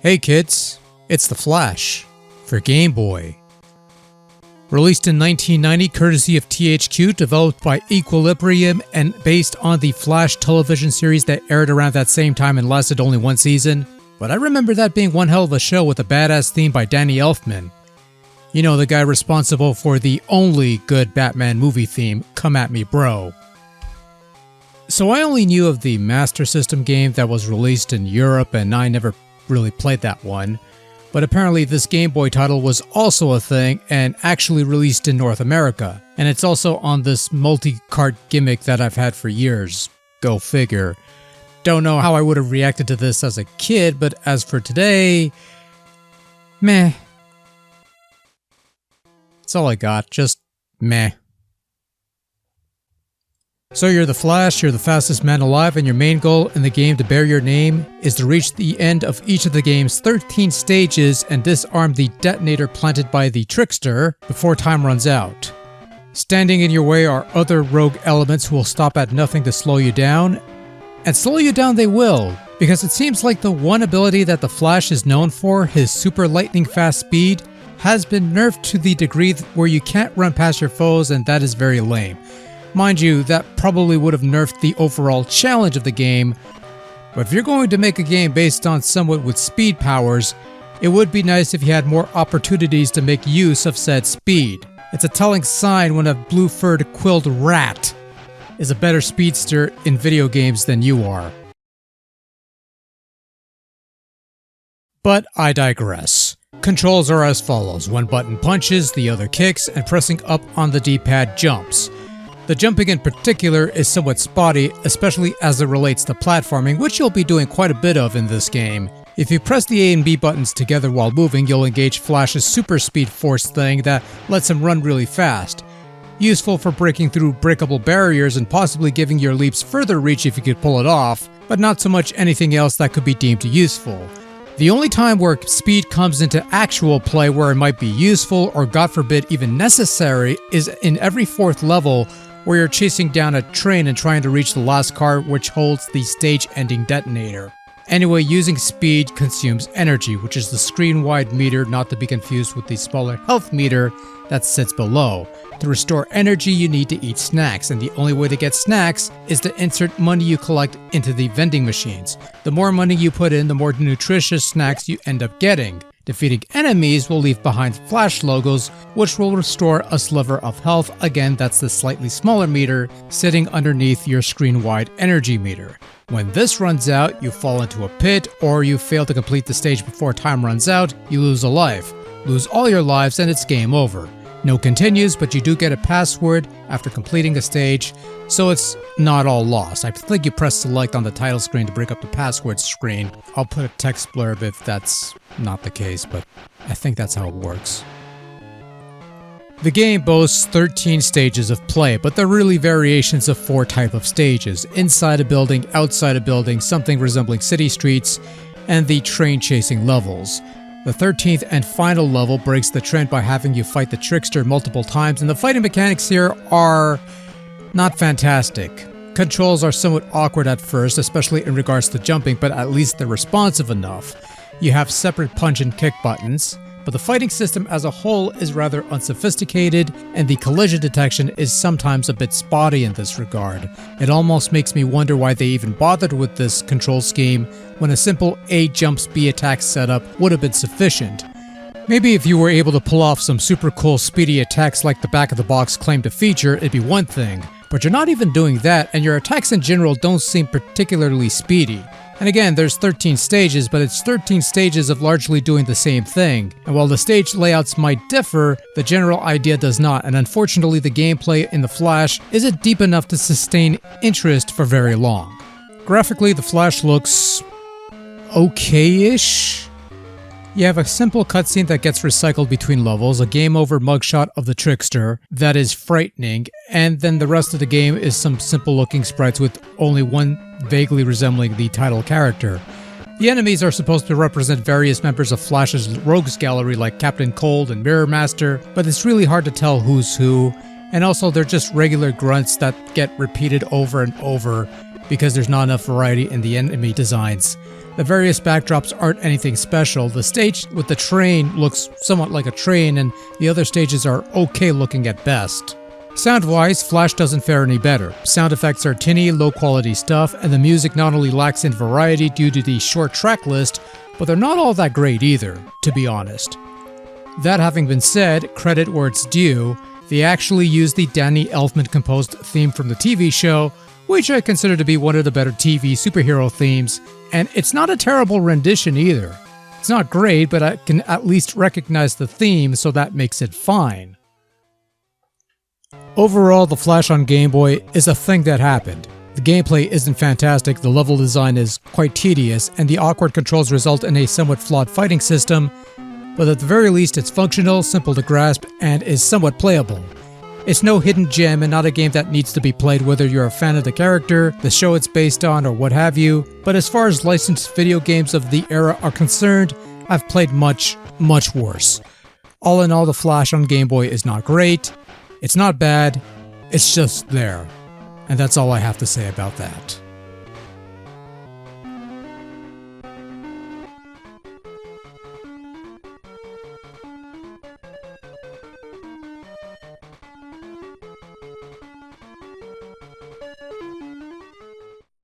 Hey kids, it's The Flash for Game Boy. Released in 1990 courtesy of THQ, developed by Equilibrium and based on the Flash television series that aired around that same time and lasted only one season. But I remember that being one hell of a show with a badass theme by Danny Elfman. You know, the guy responsible for the only good Batman movie theme, Come At Me Bro. So I only knew of the Master System game that was released in Europe, and I never really played that one. But apparently this Game Boy title was also a thing and actually released in North America. And it's also on this multi-cart gimmick that I've had for years. Go figure. Don't know how I would have reacted to this as a kid, but as for today, meh. That's all I got, just meh. So you're the Flash, you're the fastest man alive, and your main goal in the game to bear your name is to reach the end of each of the game's 13 stages and disarm the detonator planted by the Trickster before time runs out. Standing in your way are other rogue elements who will stop at nothing to slow you down, and slow you down they will, because it seems like the one ability that the Flash is known for, his super lightning fast speed, has been nerfed to the degree where you can't run past your foes, and that is very lame. Mind you, that probably would have nerfed the overall challenge of the game, but if you're going to make a game based on someone with speed powers, it would be nice if you had more opportunities to make use of said speed. It's a telling sign when a blue-furred quilled rat is a better speedster in video games than you are. But I digress. Controls are as follows: one button punches, the other kicks, and pressing up on the D-pad jumps. The jumping in particular is somewhat spotty, especially as it relates to platforming, which you'll be doing quite a bit of in this game. If you press the A and B buttons together while moving, you'll engage Flash's super speed force thing that lets him run really fast. Useful for breaking through breakable barriers and possibly giving your leaps further reach if you could pull it off, but not so much anything else that could be deemed useful. The only time where speed comes into actual play where it might be useful or God forbid even necessary is in every fourth level, where you're chasing down a train and trying to reach the last car which holds the stage-ending detonator. Anyway, using speed consumes energy, which is the screen-wide meter, not to be confused with the smaller health meter that sits below. To restore energy, you need to eat snacks, and the only way to get snacks is to insert money you collect into the vending machines. The more money you put in, the more nutritious snacks you end up getting. Defeating enemies will leave behind Flash logos, which will restore a sliver of health. Again, that's the slightly smaller meter sitting underneath your screen-wide energy meter. When this runs out, you fall into a pit, or you fail to complete the stage before time runs out, you lose a life. Lose all your lives and it's game over. No continues, but you do get a password after completing a stage, so it's not all lost. I think you press select on the title screen to bring up the password screen. I'll put a text blurb if that's not the case, but I think that's how it works. The game boasts 13 stages of play, but they're really variations of 4 types of stages: inside a building, outside a building, something resembling city streets, and the train chasing levels. The 13th and final level breaks the trend by having you fight the Trickster multiple times, and the fighting mechanics here are not fantastic. Controls are somewhat awkward at first, especially in regards to jumping, but at least they're responsive enough. You have separate punch and kick buttons, but the fighting system as a whole is rather unsophisticated, and the collision detection is sometimes a bit spotty in this regard. It almost makes me wonder why they even bothered with this control scheme when a simple A jumps B attack setup would have been sufficient. Maybe if you were able to pull off some super cool speedy attacks like the back of the box claimed to feature, it'd be one thing, but you're not even doing that, and your attacks in general don't seem particularly speedy. And again, there's 13 stages, but it's 13 stages of largely doing the same thing. And while the stage layouts might differ, the general idea does not, and unfortunately the gameplay in The Flash isn't deep enough to sustain interest for very long. Graphically, The Flash looks okay-ish. You have a simple cutscene that gets recycled between levels, a game over mugshot of the Trickster that is frightening, and then the rest of the game is some simple looking sprites with only one vaguely resembling the title character. The enemies are supposed to represent various members of Flash's rogues gallery like Captain Cold and Mirror Master, but it's really hard to tell who's who, and also they're just regular grunts that get repeated over and over, because there's not enough variety in the enemy designs. The various backdrops aren't anything special. The stage with the train looks somewhat like a train, and the other stages are okay looking at best. Sound-wise, Flash doesn't fare any better. Sound effects are tinny, low-quality stuff, and the music not only lacks in variety due to the short track list, but they're not all that great either, to be honest. That having been said, credit where it's due, they actually used the Danny Elfman-composed theme from the TV show, which I consider to be one of the better TV superhero themes, and it's not a terrible rendition either. It's not great, but I can at least recognize the theme, so that makes it fine. Overall, the Flash on Game Boy is a thing that happened. The gameplay isn't fantastic, the level design is quite tedious, and the awkward controls result in a somewhat flawed fighting system, but at the very least it's functional, simple to grasp, and is somewhat playable. It's no hidden gem and not a game that needs to be played whether you're a fan of the character, the show it's based on, or what have you, but as far as licensed video games of the era are concerned, I've played much, much worse. All in all, the Flash on Game Boy is not great, it's not bad, it's just there. And that's all I have to say about that.